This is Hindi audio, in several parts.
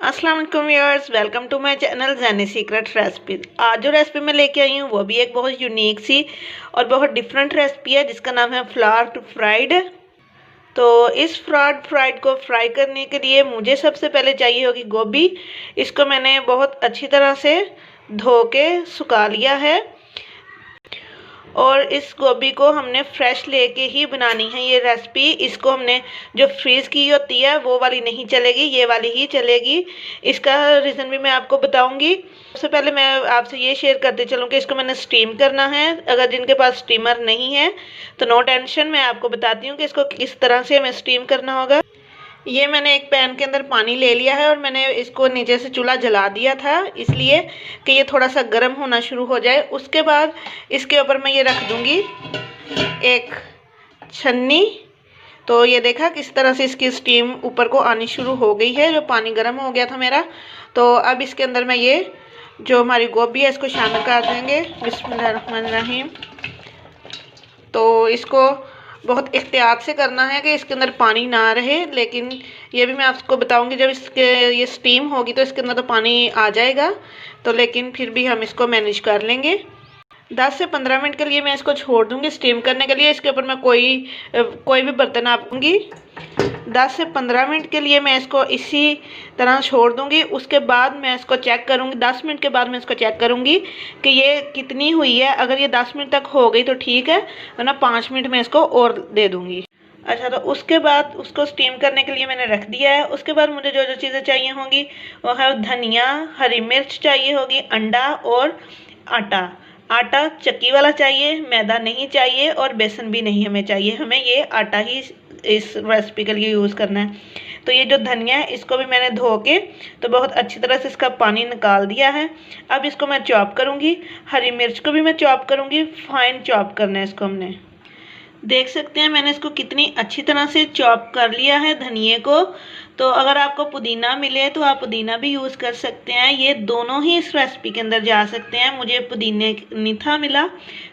अस्सलाम वालेकुम viewers, welcome to my channel Zeni secret recipe. आज जो रेसिपी मैं लेके आई हूँ वो भी एक बहुत यूनिक सी और बहुत डिफरेंट रेसिपी है जिसका नाम है फ्लावर फ्राइड। तो इस फ्राइड को फ्राई करने के लिए मुझे सबसे पहले चाहिए होगी गोभी। इसको मैंने बहुत अच्छी तरह से धो के सुखा लिया है और इस गोभी को हमने फ्रेश लेके ही बनानी है ये रेसिपी। इसको हमने जो फ्रीज़ की होती है वो वाली नहीं चलेगी, ये वाली ही चलेगी। इसका रीज़न भी मैं आपको बताऊंगी। सबसे पहले मैं आपसे ये शेयर करते चलूँ कि इसको मैंने स्टीम करना है। अगर जिनके पास स्टीमर नहीं है तो नो टेंशन, मैं आपको बताती हूँ कि इसको किस तरह से हमें स्टीम करना होगा। ये मैंने एक पैन के अंदर पानी ले लिया है और मैंने इसको नीचे से चूल्हा जला दिया था इसलिए कि ये थोड़ा सा गर्म होना शुरू हो जाए। उसके बाद इसके ऊपर मैं ये रख दूंगी एक छन्नी। तो ये देखा किस तरह से इसकी स्टीम ऊपर को आनी शुरू हो गई है, जो पानी गर्म हो गया था मेरा। तो अब इसके अंदर मैं ये जो हमारी गोभी है इसको शामिल कर देंगे। बिस्मिल्लाहिर्रहमानिर्रहीम। तो इसको बहुत एहतियात से करना है कि इसके अंदर पानी ना रहे, लेकिन ये भी मैं आपको बताऊंगी जब इसके ये स्टीम होगी तो इसके अंदर तो पानी आ जाएगा, तो लेकिन फिर भी हम इसको मैनेज कर लेंगे। 10 से 15 मिनट के लिए मैं इसको छोड़ दूंगी स्टीम करने के लिए। इसके ऊपर मैं कोई भी बर्तन आपूंगी। 10 से 15 मिनट के लिए मैं इसको इसी तरह छोड़ दूंगी। उसके बाद मैं इसको चेक करूंगी। 10 मिनट के बाद मैं इसको चेक करूंगी कि ये कितनी हुई है। अगर ये 10 मिनट तक हो गई तो ठीक है, वरना 5 मिनट में इसको और दे दूंगी। अच्छा, तो उसके बाद उसको स्टीम करने के लिए मैंने रख दिया है। उसके बाद मुझे जो जो चीज़ें चाहिए होंगी वो है धनिया, हरी मिर्च चाहिए होगी, अंडा और आटा। आटा चक्की वाला चाहिए, मैदा नहीं चाहिए और बेसन भी नहीं हमें चाहिए। हमें ये आटा ही इस रेसिपी के लिए यूज़ करना है। तो ये जो धनिया है इसको भी मैंने धो के तो बहुत अच्छी तरह से इसका पानी निकाल दिया है। अब इसको मैं चॉप करूँगी। हरी मिर्च को भी मैं चॉप करूँगी, फाइन चॉप करना है इसको हमने। देख सकते हैं मैंने इसको कितनी अच्छी तरह से चॉप कर लिया है धनिए को। तो अगर आपको पुदीना मिले तो आप पुदीना भी यूज़ कर सकते हैं। ये दोनों ही इस रेसिपी के अंदर जा सकते हैं। मुझे पुदीने नहीं था मिला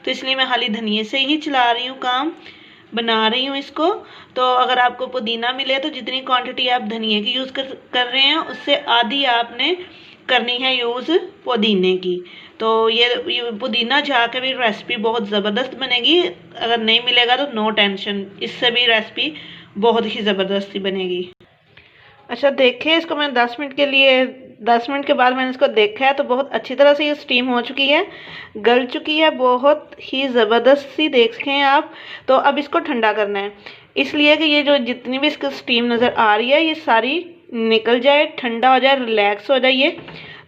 तो इसलिए मैं खाली धनिए से ही चला रही हूँ, काम बना रही हूँ इसको। तो अगर आपको पुदीना मिले तो जितनी क्वांटिटी आप धनिए की यूज़ कर रहे हैं उससे आधी आपने करनी है यूज़ पुदीने की। तो ये पुदीना झाड़ के भी रेसिपी बहुत ज़बरदस्त बनेगी। अगर नहीं मिलेगा तो नो टेंशन, इससे भी रेसिपी बहुत ही ज़बरदस्ती बनेगी। अच्छा, देखें इसको मैं 10 मिनट के बाद मैंने इसको देखा है तो बहुत अच्छी तरह से ये स्टीम हो चुकी है, गल चुकी है, बहुत ही ज़बरदस्त सी देखें आप। तो अब इसको ठंडा करना है, इसलिए कि ये जो जितनी भी इसकी स्टीम नज़र आ रही है ये सारी निकल जाए, ठंडा हो जाए, रिलैक्स हो जाइए।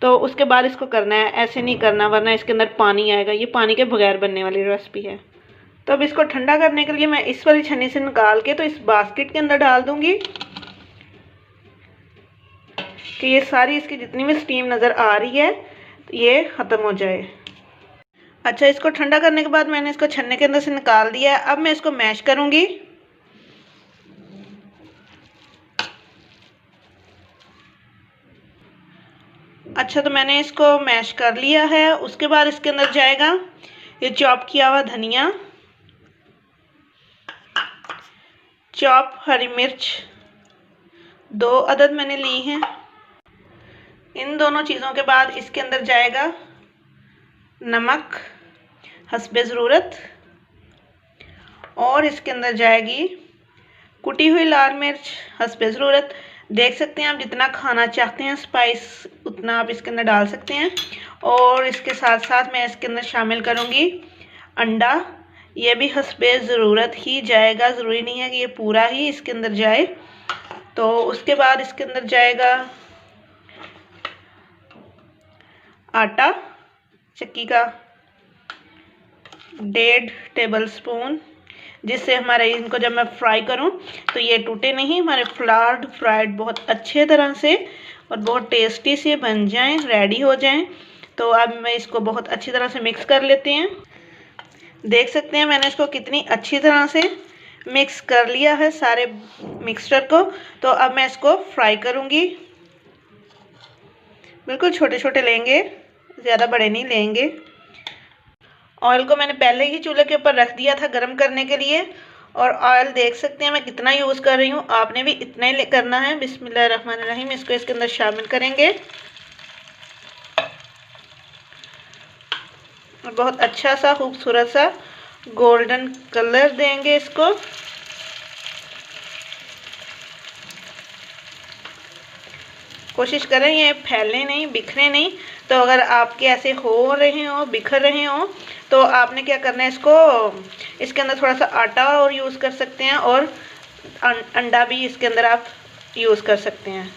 तो उसके बाद इसको करना है, ऐसे नहीं करना वरना इसके अंदर पानी आएगा। ये पानी के बगैर बनने वाली रेसिपी है। तो अब इसको ठंडा करने के लिए मैं इस वाली छन्नी से निकाल के तो इस बास्केट के अंदर डाल दूंगी कि ये सारी इसकी जितनी भी स्टीम नज़र आ रही है ये ख़त्म हो जाए। अच्छा, इसको ठंडा करने के बाद मैंने इसको छन्ने के अंदर से निकाल दिया है। अब मैं इसको मैश करूँगी। अच्छा, तो मैंने इसको मैश कर लिया है। उसके बाद इसके अंदर जाएगा ये चॉप किया हुआ धनिया, चॉप हरी मिर्च 2 अदद मैंने ली हैं। इन दोनों चीज़ों के बाद इसके अंदर जाएगा नमक हस्बे ज़रूरत और इसके अंदर जाएगी कुटी हुई लाल मिर्च हस्बे ज़रूरत। देख सकते हैं आप जितना खाना चाहते हैं स्पाइस उतना आप इसके अंदर डाल सकते हैं। और इसके साथ साथ मैं इसके अंदर शामिल करूँगी अंडा। ये भी हस्बे ज़रूरत ही जाएगा, ज़रूरी नहीं है कि ये पूरा ही इसके अंदर जाए। तो उसके बाद इसके अंदर जाएगा आटा चक्की का 1.5 टेबल स्पून, जिससे हमारे इनको जब मैं फ्राई करूं तो ये टूटे नहीं, हमारे फ्राइड बहुत अच्छे तरह से और बहुत टेस्टी से बन जाएं, रेडी हो जाएं। तो अब मैं इसको बहुत अच्छी तरह से मिक्स कर लेते हैं। देख सकते हैं मैंने इसको कितनी अच्छी तरह से मिक्स कर लिया है सारे मिक्सचर को। तो अब मैं इसको फ्राई करूँगी। बिल्कुल छोटे छोटे लेंगे, ज़्यादा बड़े नहीं लेंगे। ऑयल को मैंने पहले ही चूल्हे के ऊपर रख दिया था गर्म करने के लिए और ऑयल देख सकते हैं मैं कितना यूज़ कर रही हूँ, आपने भी इतना ही करना है। बिस्मिल्लाहिर्रहमानिर्रहीम। इसको इसके अंदर शामिल करेंगे और बहुत अच्छा सा खूबसूरत सा गोल्डन कलर देंगे इसको। कोशिश करें ये फैले नहीं, बिखरे नहीं। तो अगर आपके ऐसे हो रहे हो, बिखर रहे हो, तो आपने क्या करना है, इसके अंदर थोड़ा सा आटा और यूज़ कर सकते हैं और अंडा भी इसके अंदर आप यूज़ कर सकते हैं।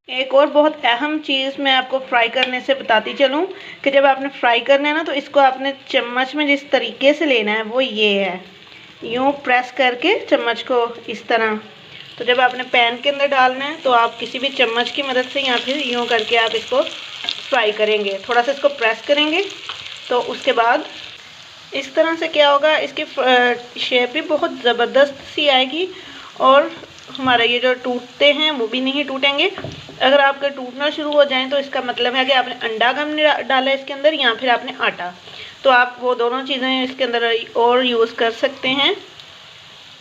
एक और बहुत अहम चीज़ मैं आपको फ्राई करने से बताती चलूँ कि जब आपने फ्राई करना है ना, तो इसको आपने चम्मच में जिस तरीके से लेना है वो ये है, यूँ प्रेस करके चम्मच को इस तरह। तो जब आपने पैन के अंदर डालना है तो आप किसी भी चम्मच की मदद से या फिर यूँ करके आप इसको फ्राई करेंगे। थोड़ा सा इसको प्रेस करेंगे तो उसके बाद इस तरह से क्या होगा, इसकी शेप भी बहुत ज़बरदस्त सी आएगी और हमारा ये जो टूटते हैं वो भी नहीं टूटेंगे। अगर आपके टूटना शुरू हो जाएं तो इसका मतलब है कि आपने अंडा कम डाला इसके अंदर या फिर आपने आटा, तो आप वो दोनों चीज़ें इसके अंदर और यूज़ कर सकते हैं।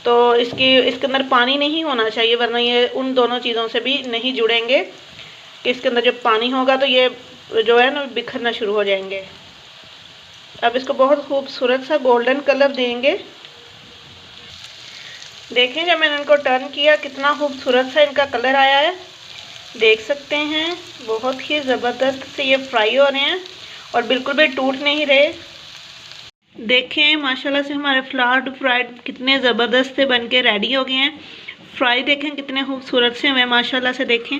तो इसके अंदर पानी नहीं होना चाहिए, वरना ये उन दोनों चीज़ों से भी नहीं जुड़ेंगे कि इसके अंदर जब पानी होगा तो ये जो है ना बिखरना शुरू हो जाएंगे। अब इसको बहुत खूबसूरत सा गोल्डन कलर देंगे। देखें जब मैंने इनको टर्न किया कितना खूबसूरत सा इनका कलर आया है, देख सकते हैं बहुत ही ज़बरदस्त से ये फ्राई हो रहे हैं और बिल्कुल भी टूट नहीं रहे। देखें माशाल्लाह से हमारे फ्लावर फ्राइड कितने ज़बरदस्त से बन के रेडी हो गए हैं। फ्राई देखें कितने खूबसूरत से हमें माशाल्लाह से। देखें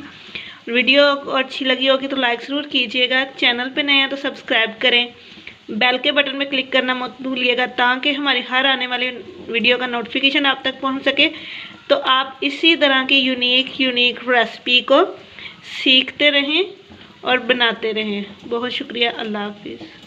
वीडियो अच्छी लगी होगी तो लाइक ज़रूर कीजिएगा, चैनल पे नए हैं तो सब्सक्राइब करें, बेल के बटन में क्लिक करना मत भूलिएगा ताकि हमारी हर आने वाली वीडियो का नोटिफिकेशन आप तक पहुंच सके। तो आप इसी तरह की यूनिक रेसिपी को सीखते रहें और बनाते रहें। बहुत शुक्रिया। अल्लाह हाफिज़।